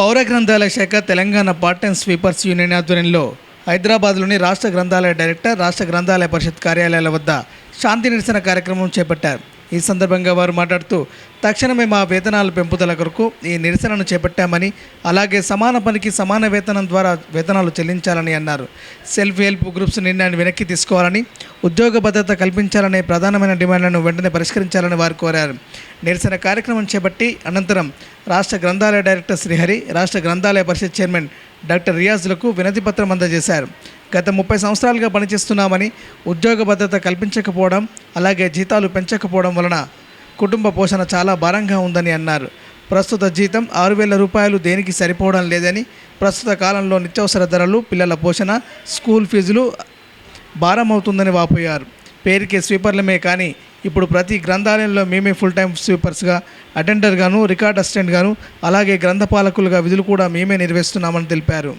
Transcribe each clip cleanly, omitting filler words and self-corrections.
పౌర గ్రంథాలయ శాఖ Telangana part time sweepers union ఆధ్వర్యంలో హైదరాబాద్లోని రాష్ట్ర గ్రంథాలయ డైరెక్టర్, రాష్ట్ర గ్రంథాలయ పరిషత్ కార్యాలయాల వద్ద శాంతి నిరసన కార్యక్రమం చేపట్టారు. ఈ సందర్భంగా వారు మాట్లాడుతూ, తక్షణమే మా వేతనాల పెంపుదల కొరకు ఈ నిరసనను చేపట్టామని, అలాగే సమాన పనికి సమాన వేతనం ద్వారా వేతనాలు చెల్లించాలని అన్నారు. సెల్ఫ్ హెల్ప్ గ్రూప్స్ నిర్ణయాన్ని వెనక్కి తీసుకోవాలని, ఉద్యోగ భద్రత కల్పించాలనే ప్రధానమైన డిమాండ్లను వెంటనే పరిష్కరించాలని వారు కోరారు. నిరసన కార్యక్రమం చేపట్టి అనంతరం రాష్ట్ర గ్రంథాలయ డైరెక్టర్ శ్రీహరి, రాష్ట్ర గ్రంథాలయ పరిషత్ చైర్మన్ డాక్టర్ రియాజ్లకు వినతి పత్రం అందజేశారు. గత 30 సంవత్సరాలుగా పనిచేస్తున్నామని, ఉద్యోగ భద్రత కల్పించకపోవడం, అలాగే జీతాలు పెంచకపోవడం వలన కుటుంబ పోషణ చాలా భారంగా ఉందని అన్నారు. ప్రస్తుత జీతం 6,000 రూపాయలు దేనికి సరిపోవడం లేదని, ప్రస్తుత కాలంలో నిత్యావసర ధరలు, పిల్లల పోషణ, స్కూల్ ఫీజులు భారం అవుతుందని వాపోయారు. పేరుకే స్వీపర్లమే కానీ ఇప్పుడు ప్రతి గ్రంథాలయంలో మేమే ఫుల్ టైం స్వీపర్స్గా, అటెండర్గాను, రికార్డ్ అసిస్టెంట్గాను, అలాగే గ్రంథపాలకులుగా విధులు కూడా మేమే నిర్వహిస్తున్నామని తెలిపారు.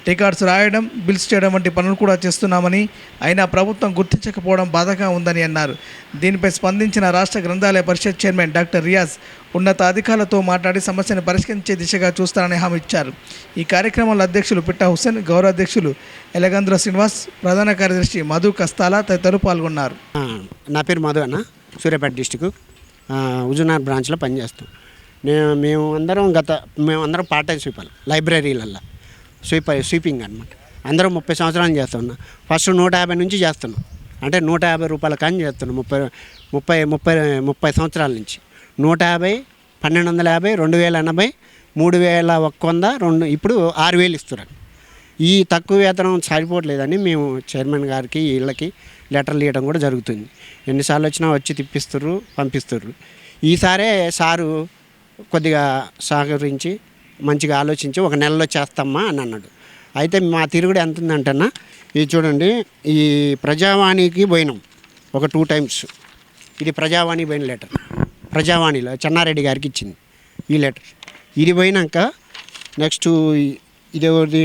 రికార్డ్స్ రాయడం, బిల్స్ చేయడం వంటి పనులు కూడా చేస్తున్నామని, అయినా ప్రభుత్వం గుర్తించకపోవడం బాధగా ఉందని అన్నారు. దీనిపై స్పందించిన రాష్ట్ర గ్రంథాలయ పరిషత్ చైర్మన్ డాక్టర్ రియాజ్ ఉన్నతాధికారులతో మాట్లాడి సమస్యను పరిష్కరించే దిశగా చూస్తారని హామీ ఇచ్చారు. ఈ కార్యక్రమంలో అధ్యక్షులు పిట్టా హుస్సేన్, గౌరవ అధ్యక్షులు ఎలగంద్ర శ్రీనివాస్, ప్రధాన కార్యదర్శి మధు కస్తాల తదితరులు పాల్గొన్నారు. నా పేరు మధు అన్న, సూర్యాపేట డిస్టిక్ హుజూర్నగర్ బ్రాంచ్లో పనిచేస్తాం. మేమందరం పార్ట్ టైం స్వీపర్లు, లైబ్రరీలల్లో స్వీపింగ్ అనమాట. అందరం 30 సంవత్సరాలు చేస్తున్నాం. ఫస్ట్ 150 నుంచి చేస్తున్నాం, అంటే 150 రూపాయల కానీ చేస్తున్నాం. 30 సంవత్సరాల నుంచి 150, 1250, 2080, 3100, ఇప్పుడు 6000 ఇస్తున్నారు. ఈ తక్కువ వేతనం సరిపోవట్లేదని మేము చైర్మన్ గారికి వీళ్ళకి లెటర్లు ఇవ్వడం కూడా జరుగుతుంది. ఎన్నిసార్లు వచ్చినా వచ్చి తిప్పిస్తుర్రు, పంపిస్తుర్రు. ఈసారే సారు కొద్దిగా సహకరించి మంచిగా ఆలోచించి 1 నెలలో చేస్తామా అని అన్నాడు. అయితే మా తిరుగుడు ఎంత ఉందంటన్నా, ఇది చూడండి, ఈ ప్రజావాణికి పోయినాం ఒక 2 టైమ్స్. ఇది ప్రజావాణి పోయిన లెటర్, ప్రజావాణిలో చెన్నారెడ్డి గారికి ఇచ్చింది ఈ లెటర్. ఇది పోయినాక నెక్స్ట్ ఇది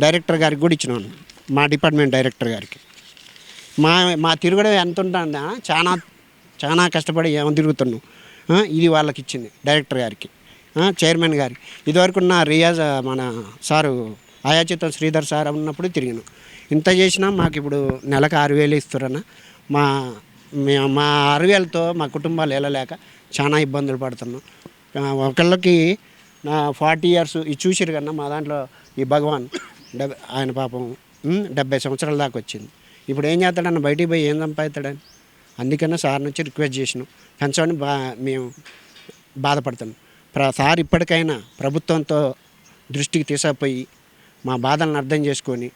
డైరెక్టర్ గారికి కూడా ఇచ్చినాను, మా డిపార్ట్మెంట్ డైరెక్టర్ గారికి. మా తిరుగుడు ఎంత ఉంటుందా, చాలా కష్టపడి ఏమో తిరుగుతున్నాం. ఇది వాళ్ళకి ఇచ్చింది డైరెక్టర్ గారికి, చైర్మన్ గారికి. ఇదివరకు ఉన్న రియాజ్ మన సారు ఆయాచితం శ్రీధర్ సార్ ఉన్నప్పుడు తిరిగినాం. ఇంత చేసినా మాకు ఇప్పుడు నెలకు 6,000 ఇస్తారన్న. మా 6,000తో మా కుటుంబాలు వెళ్ళలేక చాలా ఇబ్బందులు పడుతున్నాం. ఒకళ్ళకి 40 ఇయర్స్ ఇది చూసిరు కన్నా, మా దాంట్లో ఈ భగవాన్ ఆయన పాపం 70 సంవత్సరాల దాకా వచ్చింది. ఇప్పుడు ఏం చేస్తాడన్న, బయటికి పోయి ఏం సంపాదిస్తాడని. అందుకనే సార్ నుంచి రిక్వెస్ట్ చేసినాం, పెంచమని మేము బాధపడుతున్నాం. సార్ ఇప్పటికైనా ప్రభుత్వంతో దృష్టికి తీసుకుపోయి మా బాధలను అర్థం చేసుకొని,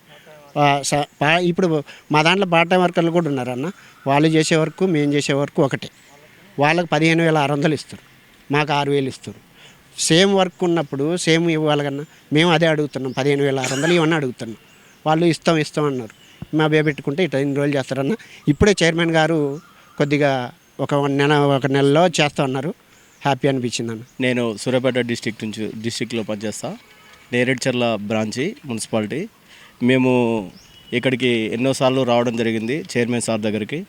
ఇప్పుడు మా దాంట్లో పార్ట్ టైం వర్కర్లు కూడా ఉన్నారన్న. వాళ్ళు చేసే వరకు మేము చేసే వరకు ఒకటే. వాళ్ళకి 15,600 ఇస్తారు, మాకు 6,000 ఇస్తారు. సేమ్ వర్క్ ఉన్నప్పుడు సేమ్ ఇవ్వాలి కన్నా మేము అదే అడుగుతున్నాం, 15,600 ఇవన్నీ అడుగుతున్నాం. వాళ్ళు ఇస్తాం అన్నారు. మా పెట్టుకుంటే ఇట్లా 2 రోజులు చేస్తారన్న. ఇప్పుడే చైర్మన్ గారు కొద్దిగా ఒక నెలలో చేస్తామన్నారు. హ్యాపీ అనిపించింది అన్న. నేను సూర్యాపేట డిస్టిక్లో పనిచేస్తా, నేరేడ్చర్ల బ్రాంచి మున్సిపాలిటీ. మేము ఇక్కడికి ఎన్నోసార్లు రావడం జరిగింది, చైర్మన్ సార్ దగ్గరికి,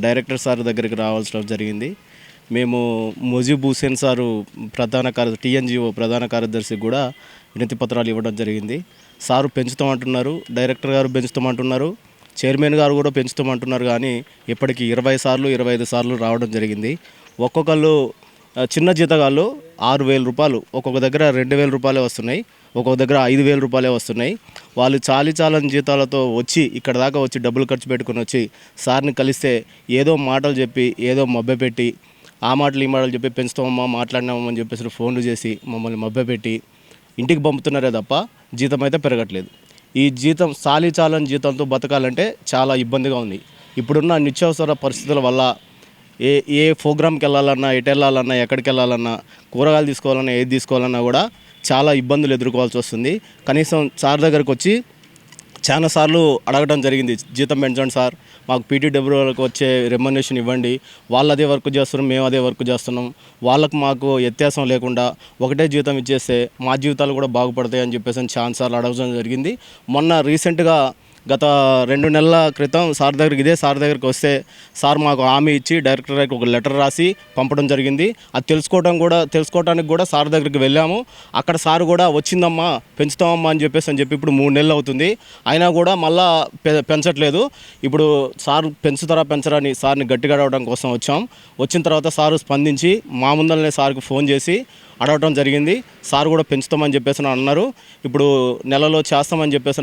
డైరెక్టర్ సార్ దగ్గరికి రావాల్సిన జరిగింది. మేము ముజీబ్ హుస్సేన్ సారు TNGO ప్రధాన కార్యదర్శికి కూడా వినతి పత్రాలు ఇవ్వడం జరిగింది. సారు పెంచుతామంటున్నారు, డైరెక్టర్ గారు పెంచుతామంటున్నారు, చైర్మన్ గారు కూడా పెంచుతామంటున్నారు. కానీ ఇప్పటికి 20 సార్లు 25 సార్లు రావడం జరిగింది. ఒక్కొక్కళ్ళు చిన్న జీతగాళ్ళు 6,000 రూపాయలు, ఒక్కొక్క దగ్గర 2,000 రూపాయలే వస్తున్నాయి, ఒక్కొక్క దగ్గర 5,000 రూపాయలే వస్తున్నాయి. వాళ్ళు చాలని జీతాలతో వచ్చి ఇక్కడ దాకా వచ్చి డబ్బులు ఖర్చు పెట్టుకుని వచ్చి సార్ని కలిస్తే ఏదో మాటలు చెప్పి, ఏదో మభ్యపెట్టి, ఆ మాటలు ఈ మాటలు చెప్పి పెంచుతామమ్మా, మాట్లాడినామని చెప్పేసి ఫోన్లు చేసి మమ్మల్ని మభ్యపెట్టి ఇంటికి పంపుతున్నారే తప్ప జీతం అయితే పెరగట్లేదు. ఈ జీతం చాలని జీతంతో బతకాలంటే చాలా ఇబ్బందిగా ఉంది. ఇప్పుడున్న నిత్యావసర పరిస్థితుల వల్ల ఏ ప్రోగ్రామ్కి వెళ్ళాలన్నా, ఎటు వెళ్ళాలన్నా, ఎక్కడికి వెళ్ళాలన్నా, కూరగాయలు తీసుకోవాలన్నా, ఏది తీసుకోవాలన్నా కూడా చాలా ఇబ్బందులు ఎదుర్కోవాల్సి వస్తుంది. కనీసం సార్ దగ్గరకు వచ్చి చాలాసార్లు అడగడం జరిగింది, జీతం పెంచండి సార్, మాకు PTWలకు వచ్చే రెమ్యునరేషన్ ఇవ్వండి, వాళ్ళు అదే వర్క్ చేస్తున్నారు, మేము అదే వర్క్ చేస్తున్నాం, వాళ్ళకు మాకు వ్యత్యాసం లేకుండా ఒకటే జీతం ఇచ్చేస్తే మా జీవితాలు కూడా బాగుపడతాయి అని చెప్పేసి చాలాసార్లు అడగడం జరిగింది. మొన్న రీసెంట్గా గత 2 నెలల క్రితం సార్ దగ్గరికి ఇదే సార్ దగ్గరికి వస్తే సార్ మాకు హామీ ఇచ్చి డైరెక్టర్ గారికి ఒక లెటర్ రాసి పంపడం జరిగింది. అది తెలుసుకోవడానికి కూడా సార్ దగ్గరికి వెళ్ళాము. అక్కడ సార్ కూడా వచ్చిందమ్మా పెంచుతామమ్మా అని చెప్పి ఇప్పుడు 3 నెలలు అవుతుంది. అయినా కూడా మళ్ళా పెంచట్లేదు. ఇప్పుడు సార్ పెంచరా అని సార్ని గట్టిగా అడగడం కోసం వచ్చాం. వచ్చిన తర్వాత సారు స్పందించి మా ముందరనే సార్కి ఫోన్ చేసి అడగటం జరిగింది. సార్ కూడా పెంచుతామని చెప్పేసి అన్నారు. ఇప్పుడు నెలలో చేస్తామని చెప్పేసి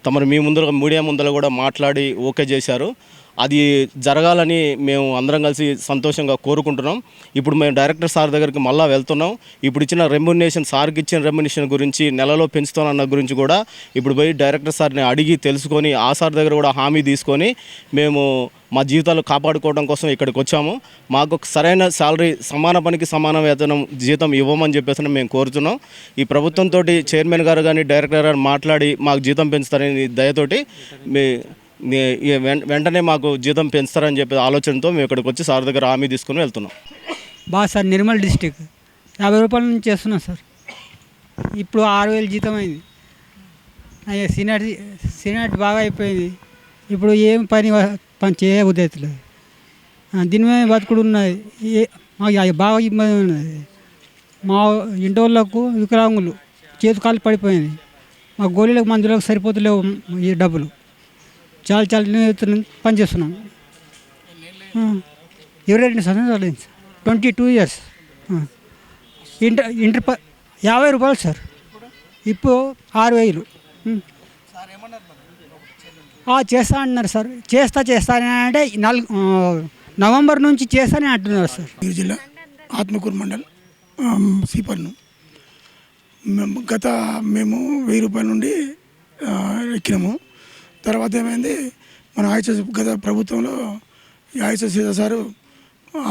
తమరు మీ ముందర మీడియా ముందర కూడా మాట్లాడి ఓకే చేశారు. అది జరగాలని మేము అందరం కలిసి సంతోషంగా కోరుకుంటున్నాం. ఇప్పుడు మేము డైరెక్టర్ సార్ దగ్గరికి మళ్ళీ వెళ్తున్నాం. ఇప్పుడు ఇచ్చిన రెమ్యునరేషన్ సార్కి ఇచ్చిన రెమ్యునరేషన్ గురించి నెలలో పెంచుతానన్న గురించి కూడా ఇప్పుడు పోయి డైరెక్టర్ సార్ని అడిగి తెలుసుకొని ఆ సార్ దగ్గర కూడా హామీ తీసుకొని మేము మా జీవితాలు కాపాడుకోవడం కోసం ఇక్కడికి వచ్చాము. మాకు సరైన శాలరీ సమాన పనికి సమాన వేతనం జీతం ఇవ్వమని చెప్పేసి మేము కోరుతున్నాం. ఈ ప్రభుత్వంతో చైర్మన్ గారు కానీ డైరెక్టర్ గారు మాట్లాడి మాకు జీతం పెంచుతారని దయతోటి వెంటనే మాకు జీతం పెంచుతారని చెప్పే ఆలోచనతో మేము ఇక్కడికి వచ్చి సార్ దగ్గర హామీ తీసుకుని వెళ్తున్నాం. సార్ నిర్మల్ డిస్టిక్ 50 రూపాయల నుంచి చేస్తున్నాం సార్. ఇప్పుడు 6,000 జీతం అయింది. సీనియారిటీ బాగా అయిపోయింది. ఇప్పుడు ఏం పని చేయబుద్ధి దీని మీద బతుకుడు ఉన్నది. మాకు బాగా ఇబ్బంది ఉన్నది. మా ఇంటి వాళ్ళకు వికలాంగులు చేతు కాలు పడిపోయింది. మా గోళీలకు మందులకు సరిపోతలేవు ఈ డబ్బులు. చాలా పని చేస్తున్నాం. 22 సంవత్సరాలు 22 ఇయర్స్. ఇంటర్ 50 రూపాయలు సార్. ఇప్పుడు 6,000. చేస్తా అంటున్నారు సార్. చేస్తానంటే నవంబర్ నుంచి చేస్తానే అంటున్నారు సార్. జిల్లా ఆత్మకూరు మండల్ సీపర్ను మేము 1000 రూపాయల నుండి ఎక్కినాము. తర్వాత ఏమైంది, మన గత ప్రభుత్వంలో ఆయుష సీత సారు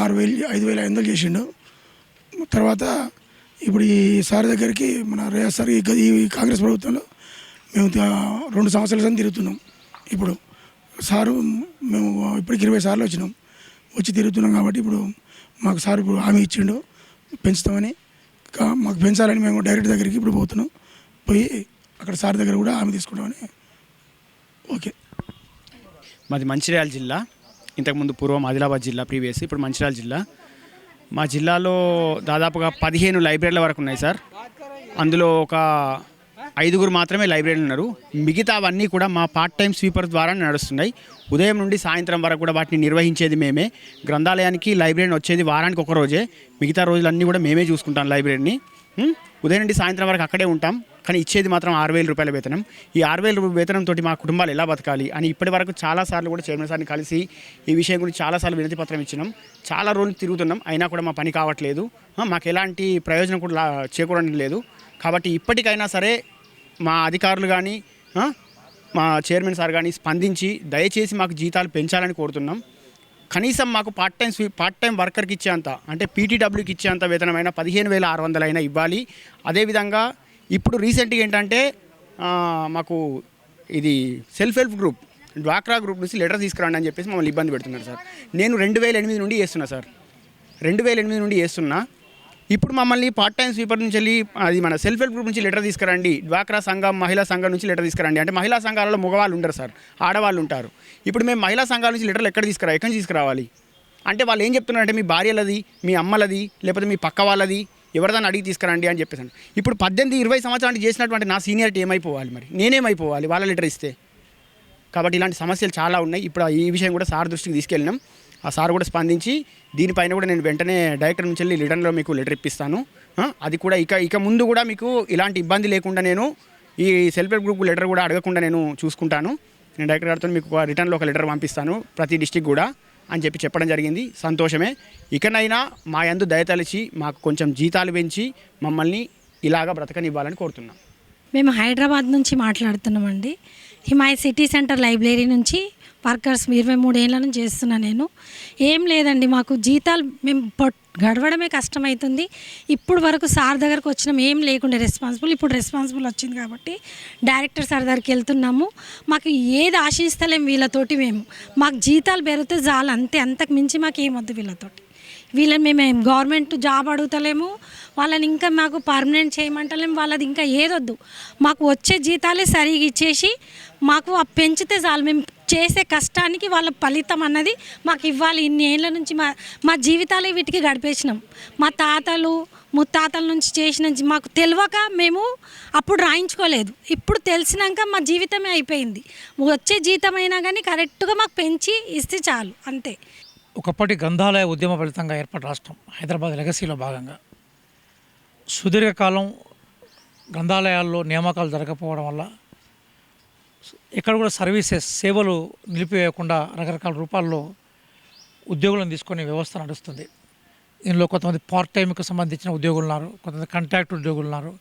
5,500 చేసిండు. తర్వాత ఇప్పుడు ఈ సార్ దగ్గరికి మన రేయా సార్ ఈ కాంగ్రెస్ ప్రభుత్వంలో మేము 2 సంవత్సరాల తిరుగుతున్నాం. ఇప్పుడు సారు మేము ఇప్పటికి 20 సార్లు వచ్చి తిరుగుతున్నాం. కాబట్టి ఇప్పుడు మాకు సార్ ఇప్పుడు హామీ ఇచ్చిండు పెంచుతామని. మాకు పెంచాలని మేము డైరెక్టర్ దగ్గరికి ఇప్పుడు పోతున్నాం. పోయి అక్కడ సార్ దగ్గర కూడా హామీ తీసుకుంటామని. ఓకే. మాది మంచిర్యాల జిల్లా. ఇంతకుముందు పూర్వం ఆదిలాబాద్ జిల్లా ప్రీవియస్, ఇప్పుడు మంచిర్యాల జిల్లా. మా జిల్లాలో దాదాపుగా 15 లైబ్రరీల వరకు ఉన్నాయి సార్. అందులో ఒక 5 మాత్రమే లైబ్రరీలు ఉన్నారు. మిగతావన్నీ కూడా మా పార్ట్ టైం స్వీపర్ ద్వారా నడుస్తున్నాయి. ఉదయం నుండి సాయంత్రం వరకు కూడా వాటిని నిర్వహించేది మేమే. గ్రంథాలయానికి లైబ్రరీని వచ్చేది వారానికి ఒక రోజే. మిగతా రోజులన్నీ కూడా మేమే చూసుకుంటాం లైబ్రరీని. ఉదయం నుండి సాయంత్రం వరకు అక్కడే ఉంటాం. కానీ ఇచ్చేది మాత్రం 6,000 రూపాయల వేతనం. ఈ 6,000 రూపాయల వేతనంతో మా కుటుంబాలు ఎలా బతకాలి అని ఇప్పటి వరకు చాలాసార్లు కూడా చైర్మన్ సార్ని కలిసి ఈ విషయం గురించి చాలాసార్లు వినతి పత్రం ఇచ్చినాం. చాలా రోజులు తిరుగుతున్నాం. అయినా కూడా మా పని కావట్లేదు. మాకు ఎలాంటి ప్రయోజనం కూడా చేకూరడం లేదు. కాబట్టి ఇప్పటికైనా సరే మా అధికారులు కానీ మా చైర్మన్ సార్ కానీ స్పందించి దయచేసి మాకు జీతాలు పెంచాలని కోరుతున్నాం. కనీసం మాకు పార్ట్ టైం వర్కర్కి ఇచ్చేంత, అంటే పీటీడబ్ల్యూకి ఇచ్చేంత వేతనమైన 15,600 అయినా ఇవ్వాలి. అదేవిధంగా ఇప్పుడు రీసెంట్గా ఏంటంటే మాకు ఇది సెల్ఫ్ హెల్ప్ గ్రూప్ డ్వాక్రా గ్రూప్ నుంచి లెటర్ తీసుకురండి అని చెప్పేసి మమ్మల్ని ఇబ్బంది పెడుతున్నారు సార్. నేను 2008 నుండి చేస్తున్నా సార్. 2008 నుండి చేస్తున్నా. ఇప్పుడు మమ్మల్ని పార్ట్ టైం స్వీపర్ నుంచి వెళ్ళి అది మన సెల్ఫ్ హెల్ప్ గ్రూప్ నుంచి లెటర్ తీసుకురండి, డ్వాక్రా సంఘం మహిళా సంఘం నుంచి లెటర్ తీసుకురండి అంటే మహిళా సంఘాలలో మగవాళ్ళు ఉండరు సార్, ఆడవాళ్ళు ఉంటారు. ఇప్పుడు మేము మహిళా సంఘాల నుంచి లెటర్లు ఎక్కడి నుంచి తీసుకురావాలి అంటే వాళ్ళు ఏం చెప్తున్నారంటే మీ భార్యలది, మీ అమ్మలది, లేకపోతే మీ పక్క వాళ్ళది ఎవరిదాన్ని అడిగి తీసుకురండి అని చెప్పేసాను. ఇప్పుడు 18-20 సంవత్సరాలు చేసినటువంటి నా సీనియారిటీ ఏమైపోవాలి, మరి నేనేమైపోవాలి వాళ్ళ లెటర్ ఇస్తే? కాబట్టి ఇలాంటి సమస్యలు చాలా ఉన్నాయి. ఇప్పుడు ఈ విషయం కూడా సార్ దృష్టికి తీసుకెళ్ళినాం. ఆ సార్ కూడా స్పందించి దీనిపైన కూడా నేను వెంటనే డైరెక్టర్ నుంచి వెళ్ళి రిటర్న్లో మీకు లెటర్ ఇప్పిస్తాను. అది కూడా ఇక ముందు కూడా మీకు ఇలాంటి ఇబ్బంది లేకుండా నేను ఈ సెల్ఫ్ హెల్ప్ గ్రూప్ లెటర్ కూడా అడగకుండా నేను చూసుకుంటాను. నేను డైరెక్టర్ గారితో మీకు రిటర్న్లో ఒక లెటర్ పంపిస్తాను ప్రతి డిస్టిక్ కూడా అని చెప్పడం జరిగింది. సంతోషమే. ఇకనైనా మా యందు దయతలిచి మాకు కొంచెం జీతాలు పెంచి మమ్మల్ని ఇలాగా బ్రతకనివ్వాలని కోరుతున్నాం. మేము హైదరాబాద్ నుంచి మాట్లాడుతున్నామండి. హిమాయ్ సిటీ సెంటర్ లైబ్రరీ నుంచి వర్కర్స్ 23 ఏళ్ళ నుంచి చేస్తున్నాను నేను. ఏం లేదండి, మాకు జీతాలు మేము గడవడమే కష్టమవుతుంది. ఇప్పుడు వరకు సార్ దగ్గరకు వచ్చినాం, ఏం లేకుండే రెస్పాన్సిబుల్. ఇప్పుడు రెస్పాన్సిబుల్ వచ్చింది కాబట్టి డైరెక్టర్ సార్ దగ్గరికి వెళ్తున్నాము. మాకు ఏది ఆశిస్తలేం వీళ్ళతోటి. మాకు జీతాలు పెరిగితే చాలు, అంతే, అంతకు మించి మాకు ఏమొద్దు వీళ్ళతోటి. వీళ్ళని మేము గవర్నమెంట్ జాబ్ అడుగుతలేము, వాళ్ళని ఇంకా మాకు పర్మనెంట్ చేయమంటలేము, వాళ్ళది ఇంకా ఏదొద్దు, మాకు వచ్చే జీతాలే సరిగా ఇచ్చేసి మాకు పెంచితే చాలు, మేము చేసే కష్టానికి వాళ్ళ ఫలితం అన్నది మాకు ఇవ్వాలి. ఇన్ని ఏళ్ళ నుంచి మా జీవితాలే వీటికి గడిపేసినాం. మా తాతలు ముత్తాతల నుంచి చేసిన మాకు తెలియక మేము అప్పుడు రాయించుకోలేదు, ఇప్పుడు తెలిసినాక మా జీవితమే అయిపోయింది. వచ్చే జీతం అయినా కానీ కరెక్ట్గా మాకు పెంచి ఇస్తే చాలు, అంతే. ఒకప్పటి గ్రంథాలయ ఉద్యమ ఫలితంగా ఏర్పడిన రాష్ట్రం హైదరాబాద్ లెగసీలో భాగంగా సుదీర్ఘకాలం గ్రంథాలయాల్లో నియామకాలు జరగకపోవడం వల్ల ఎక్కడ కూడా సేవలు నిలిపివేయకుండా రకరకాల రూపాల్లో ఉద్యోగులను తీసుకునే వ్యవస్థ నడుస్తుంది. దీనిలో కొంతమంది పార్ట్ టైంకి సంబంధించిన ఉద్యోగులు ఉన్నారు, కొంతమంది కాంట్రాక్ట్ ఉద్యోగులు ఉన్నారు,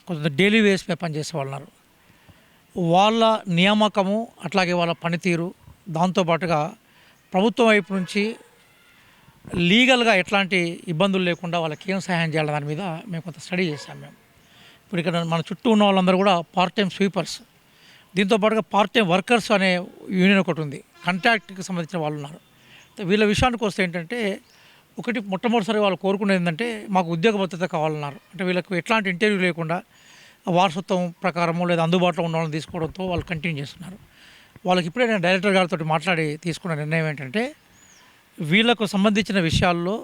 కొంతమంది డైలీ వేస్ మీద పనిచేసే వాళ్ళు ఉన్నారు. వాళ్ళ నియామకము అట్లాగే వాళ్ళ పనితీరు, దాంతోపాటుగా ప్రభుత్వం వైపు నుంచి లీగల్గా ఎట్లాంటి ఇబ్బందులు లేకుండా వాళ్ళకి ఏం సహాయం చేయాలి దాని మీద మేము కొంత స్టడీ చేశాం. ఇప్పుడు ఇక్కడ మన చుట్టూ ఉన్న వాళ్ళందరూ కూడా పార్ట్ టైం స్వీపర్స్, దీంతోపాటుగా పార్ట్ టైం వర్కర్స్ అనే యూనియన్ ఒకటి ఉంది, కాంట్రాక్ట్కి సంబంధించిన వాళ్ళు ఉన్నారు. వీళ్ళ విషయానికి వస్తే ఏంటంటే ఒకటి మొట్టమొదటిసారి వాళ్ళు కోరుకునేది ఏంటంటే మాకు ఉద్యోగ భద్రత కావాలన్నారు. అంటే వీళ్ళకు ఎట్లాంటి ఇంటర్వ్యూ లేకుండా వారసత్వం ప్రకారము లేదా అందుబాటులో ఉన్న వాళ్ళని తీసుకోవడంతో వాళ్ళు కంటిన్యూ చేస్తున్నారు. వాళ్ళకి ఇప్పుడే నేను డైరెక్టర్ గారితో మాట్లాడి తీసుకున్న నిర్ణయం ఏంటంటే వీళ్ళకు సంబంధించిన విషయాల్లో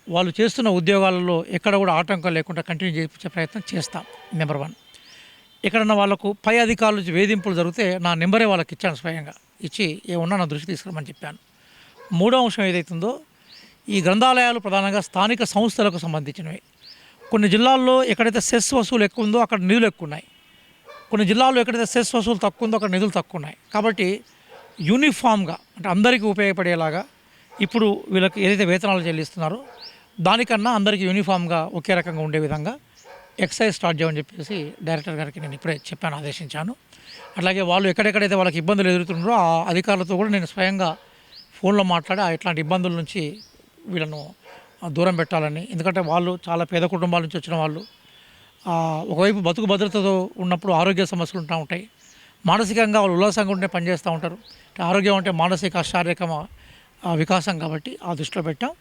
వాళ్ళు చేస్తున్న ఉద్యోగాలలో ఎక్కడ కూడా ఆటంకం లేకుండా కంటిన్యూ చేయించే ప్రయత్నం చేస్తాం. నెంబర్ 1. ఎక్కడన్నా వాళ్ళకు పై అధికారుల నుంచి వేధింపులు జరిగితే నా నెంబరే వాళ్ళకి ఇచ్చాను, స్వయంగా ఇచ్చి ఏమన్నా నా దృష్టి తీసుకురమని చెప్పాను. 3వ అంశం ఏదైతుందో ఈ గ్రంథాలయాలు ప్రధానంగా స్థానిక సంస్థలకు సంబంధించినవి. కొన్ని జిల్లాల్లో ఎక్కడైతే సెస్ వసూలు ఎక్కువ ఉందో అక్కడ నిధులు ఎక్కువ ఉన్నాయి, కొన్ని జిల్లాల్లో ఎక్కడైతే సెస్ వసూలు తక్కువ ఉందో అక్కడ నిధులు తక్కువ ఉన్నాయి. కాబట్టి యూనిఫామ్గా అంటే అందరికీ ఉపయోగపడేలాగా ఇప్పుడు వీళ్ళకి ఏదైతే వేతనాలు చెల్లిస్తున్నారో దానికన్నా అందరికీ యూనిఫామ్గా ఒకే రకంగా ఉండే విధంగా ఎక్సైజ్ స్టార్ట్ చేయమని చెప్పేసి డైరెక్టర్ గారికి నేను ఇప్పుడే చెప్పాను, ఆదేశించాను. అట్లాగే వాళ్ళు ఎక్కడెక్కడైతే వాళ్ళకి ఇబ్బందులు ఎదురుతున్నారో ఆ అధికారులతో కూడా నేను స్వయంగా ఫోన్లో మాట్లాడి ఇట్లాంటి ఇబ్బందుల నుంచి వీళ్ళను దూరం పెట్టాలని. ఎందుకంటే వాళ్ళు చాలా పేద కుటుంబాల నుంచి వచ్చిన వాళ్ళు, ఒకవైపు బతుకు భద్రతతో ఉన్నప్పుడు ఆరోగ్య సమస్యలు ఉంటూ ఉంటాయి, మానసికంగా వాళ్ళు ఉల్లాసంగా ఉంటే పనిచేస్తూ ఉంటారు. ఆరోగ్యం అంటే మానసిక శారీరక వికాసం, కాబట్టి ఆ దృష్టిలో పెట్టాం.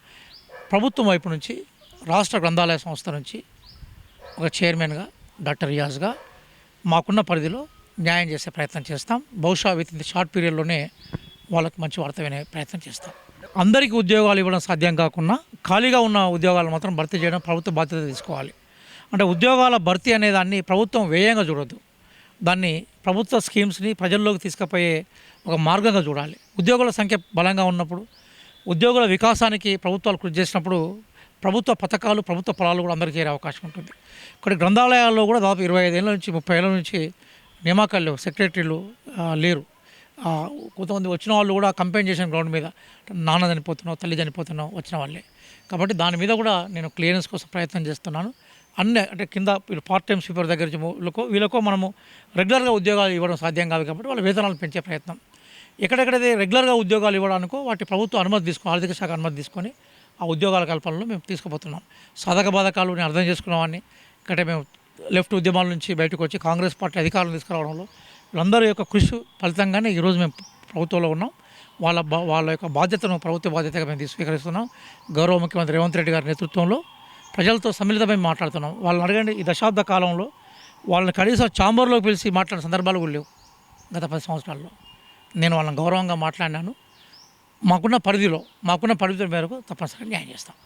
ప్రభుత్వం వైపు నుంచి రాష్ట్ర గ్రంథాలయ సంస్థ నుంచి ఒక చైర్మన్గా డాక్టర్ రియాజ్గా మాకున్న పరిధిలో న్యాయం చేసే ప్రయత్నం చేస్తాం. బహుశా విత్ ఇన్ ది షార్ట్ పీరియడ్లోనే వాళ్ళకి మంచి వార్త వినే ప్రయత్నం చేస్తాం. అందరికీ ఉద్యోగాలు ఇవ్వడం సాధ్యం కాకుండా ఖాళీగా ఉన్న ఉద్యోగాలు మాత్రం భర్తీ చేయడం ప్రభుత్వ బాధ్యత తీసుకోవాలి. అంటే ఉద్యోగాల భర్తీ అనే దాన్ని ప్రభుత్వం వ్యయంగా చూడొద్దు, దాన్ని ప్రభుత్వ స్కీమ్స్ని ప్రజల్లోకి తీసుకుపోయే ఒక మార్గంగా చూడాలి. ఉద్యోగుల సంఖ్య బలంగా ఉన్నప్పుడు, ఉద్యోగుల వికాసానికి ప్రభుత్వాలు కృషి చేసినప్పుడు ప్రభుత్వ పథకాలు, ప్రభుత్వ ఫలాలు కూడా అందరికీ చేరే అవకాశం ఉంటుంది. కొన్ని గ్రంథాలయాల్లో కూడా దాదాపు 25 ఏళ్ళ నుంచి 30 ఏళ్ళ నుంచి నియామకాలు లేవు, సెక్రటరీలు లేరు. కొంతమంది వచ్చిన వాళ్ళు కూడా కంపెన్సేషన్ గ్రౌండ్ మీద నాన్న చనిపోతున్నావు, తల్లి చనిపోతున్నావు వచ్చిన వాళ్ళే. కాబట్టి దాని మీద కూడా నేను క్లియరెన్స్ కోసం ప్రయత్నం చేస్తున్నాను. అంటే కింద పార్ట్ టైం స్వీపర్ దగ్గర వీళ్ళకో మనము రెగ్యులర్గా ఉద్యోగాలు ఇవ్వడం సాధ్యం కాదు, కాబట్టి వాళ్ళ వేతనాలు పెంచే ప్రయత్నం. ఎక్కడెక్కడైతే రెగ్యులర్గా ఉద్యోగాలు ఇవ్వడానికో వాటి ప్రభుత్వ అనుమతి తీసుకొని, ఆర్థిక శాఖ అనుమతి తీసుకొని ఆ ఉద్యోగాల కల్పనలో మేము తీసుకుపోతున్నాం. సాధక బాధకాలు నేను అర్థం చేసుకున్నామని ఇక్కడ మేము లెఫ్ట్ ఉద్యమాల నుంచి బయటకు వచ్చి కాంగ్రెస్ పార్టీ అధికారులను తీసుకురావడంలో వీళ్ళందరి యొక్క కృషి ఫలితంగానే ఈరోజు మేము ప్రభుత్వంలో ఉన్నాం. వాళ్ళ యొక్క బాధ్యతను ప్రభుత్వ బాధ్యతగా మేము స్వీకరిస్తున్నాం. గౌరవ ముఖ్యమంత్రి రేవంత్ రెడ్డి గారి నేతృత్వంలో ప్రజలతో సమ్మిళితమై మాట్లాడుతున్నాం. వాళ్ళని అడగండి, ఈ దశాబ్ద కాలంలో వాళ్ళని కనీసం ఛాంబర్లోకి పిలిచి మాట్లాడిన సందర్భాలు కూడా లేవు గత 10 సంవత్సరాల్లో. నేను వాళ్ళని గౌరవంగా మాట్లాడినాను. మాకున్న పరిధి మేరకు తప్పనిసరిగా న్యాయం చేస్తాం.